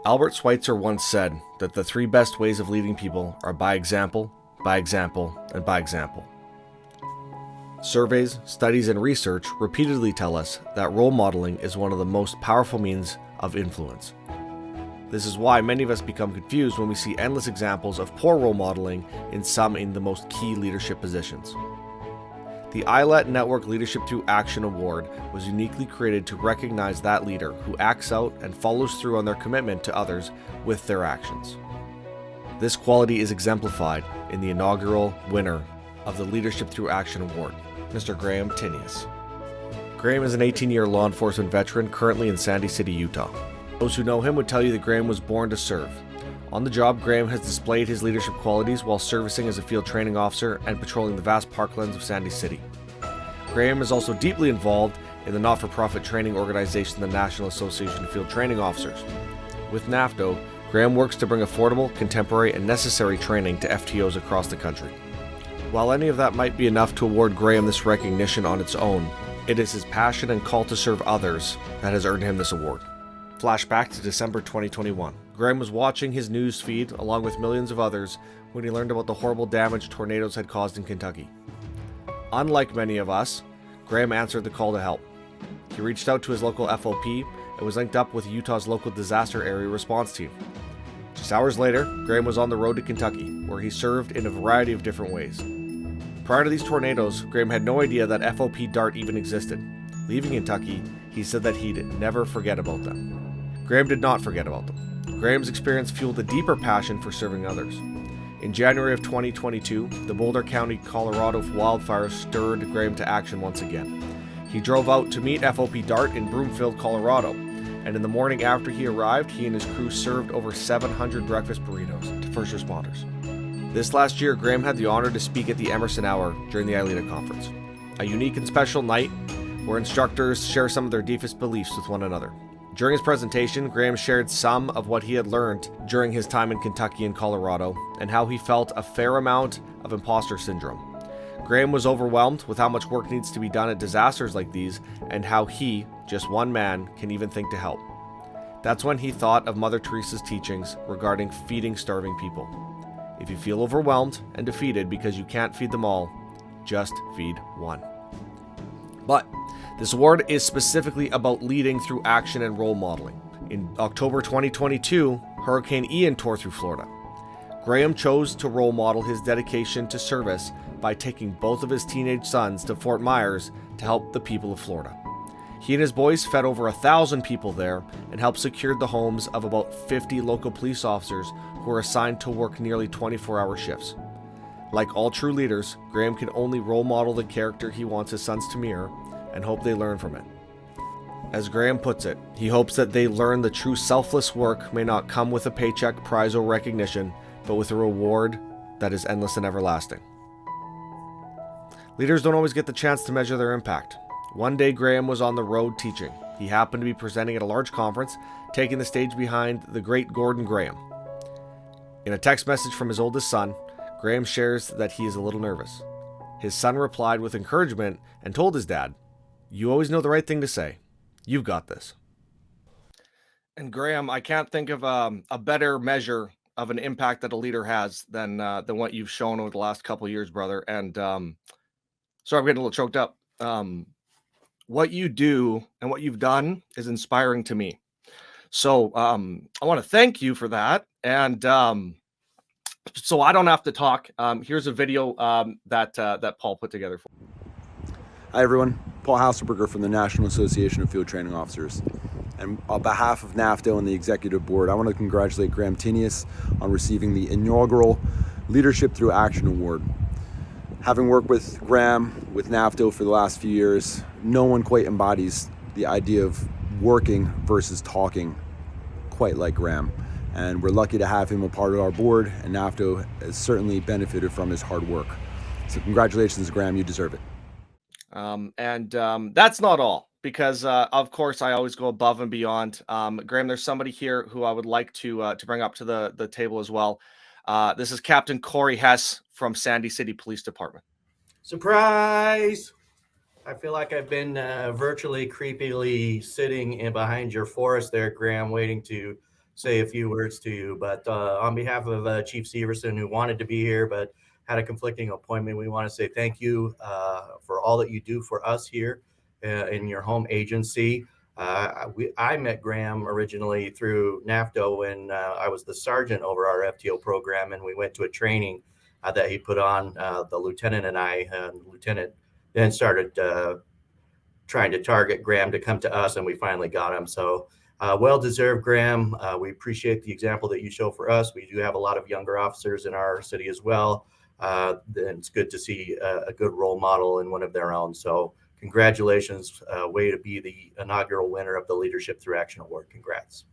Albert Schweitzer once said that the three best ways of leading people are by example, and by example. Surveys, studies, and research repeatedly tell us that role modeling is one of the most powerful means of influence. This is why many of us become confused when we see endless examples of poor role modeling in some in the most key leadership positions. The ILET Network Leadership Through Action Award was uniquely created to recognize that leader who acts out and follows through on their commitment to others with their actions. This quality is exemplified in the inaugural winner of the Leadership Through Action Award, Mr. Graham Tinius. Graham is an 18-year law enforcement veteran currently in Sandy City, Utah. Those who know him would tell you that Graham was born to serve. On the job, Graham has displayed his leadership qualities while servicing as a field training officer and patrolling the vast parklands of Sandy City. Graham is also deeply involved in the not-for-profit training organization, the National Association of Field Training Officers. With NAFTO, Graham works to bring affordable, contemporary, and necessary training to FTOs across the country. While any of that might be enough to award Graham this recognition on its own, it is his passion and call to serve others that has earned him this award. Flashback to December 2021. Graham was watching his news feed along with millions of others when he learned about the horrible damage tornadoes had caused in Kentucky. Unlike many of us, Graham answered the call to help. He reached out to his local FOP and was linked up with Utah's local disaster area response team. Just hours later, Graham was on the road to Kentucky, where he served in a variety of different ways. Prior to these tornadoes, Graham had no idea that FOP DART even existed. Leaving Kentucky, he said that he'd never forget about them. Graham did not forget about them. Graham's experience fueled a deeper passion for serving others. In January of 2022, the Boulder County, Colorado wildfires stirred Graham to action once again. He drove out to meet FOP DART in Broomfield, Colorado, and in the morning after he arrived, he and his crew served over 700 breakfast burritos to first responders. This last year, Graham had the honor to speak at the Emerson Hour during the ILETA conference, a unique and special night where instructors share some of their deepest beliefs with one another. During his presentation, Graham shared some of what he had learned during his time in Kentucky and Colorado, and how he felt a fair amount of imposter syndrome. Graham was overwhelmed with how much work needs to be done at disasters like these, and how he, just one man, can even think to help. That's when he thought of Mother Teresa's teachings regarding feeding starving people. If you feel overwhelmed and defeated because you can't feed them all, just feed one. But this award is specifically about leading through action and role modeling. In October 2022, Hurricane Ian tore through Florida. Graham chose to role model his dedication to service by taking both of his teenage sons to Fort Myers to help the people of Florida. He and his boys fed over 1,000 people there and helped secure the homes of about 50 local police officers who were assigned to work nearly 24-hour shifts. Like all true leaders, Graham can only role model the character he wants his sons to mirror and hope they learn from it. As Graham puts it, he hopes that they learn the true selfless work may not come with a paycheck, prize, or recognition, but with a reward that is endless and everlasting. Leaders don't always get the chance to measure their impact. One day, Graham was on the road teaching. He happened to be presenting at a large conference, taking the stage behind the great Gordon Graham. In a text message from his oldest son, Graham shares that he is a little nervous. His son replied with encouragement and told his dad, "You always know the right thing to say. You've got this." And Graham, I can't think of a better measure of an impact that a leader has than what you've shown over the last couple of years, brother. And sorry, I'm getting a little choked up. What you do and what you've done is inspiring to me. So I want to thank you for that. And so I don't have to talk. Here's a video that Paul put together for. Hi everyone, Paul Hasselberger from the National Association of Field Training Officers. And on behalf of NAFTO and the Executive Board, I want to congratulate Graham Tinius on receiving the inaugural Leadership Through Action Award. Having worked with Graham, with NAFTO for the last few years, no one quite embodies the idea of working versus talking quite like Graham. And we're lucky to have him a part of our board, and NAFTO has certainly benefited from his hard work. So congratulations, Graham, you deserve it. That's not all, because of course I always go above and beyond. Graham, there's somebody here who I would like to bring up to the table as well. This is Captain Corey Hess from Sandy City Police Department. Surprise! I feel like I've been virtually creepily sitting in behind your forest there, Graham, waiting to say a few words to you. But on behalf of Chief Severson, who wanted to be here but had a conflicting appointment, we want to say thank you for all that you do for us here in your home agency. I met Graham originally through NAFTA when I was the sergeant over our FTO program, and we went to a training that he put on. The lieutenant and I, lieutenant, then started trying to target Graham to come to us, and we finally got him. So well deserved, Graham. We appreciate the example that you show for us. We do have a lot of younger officers in our city as well. And it's good to see a good role model and one of their own. So congratulations, way to be the inaugural winner of the Leadership Through Action Award. Congrats.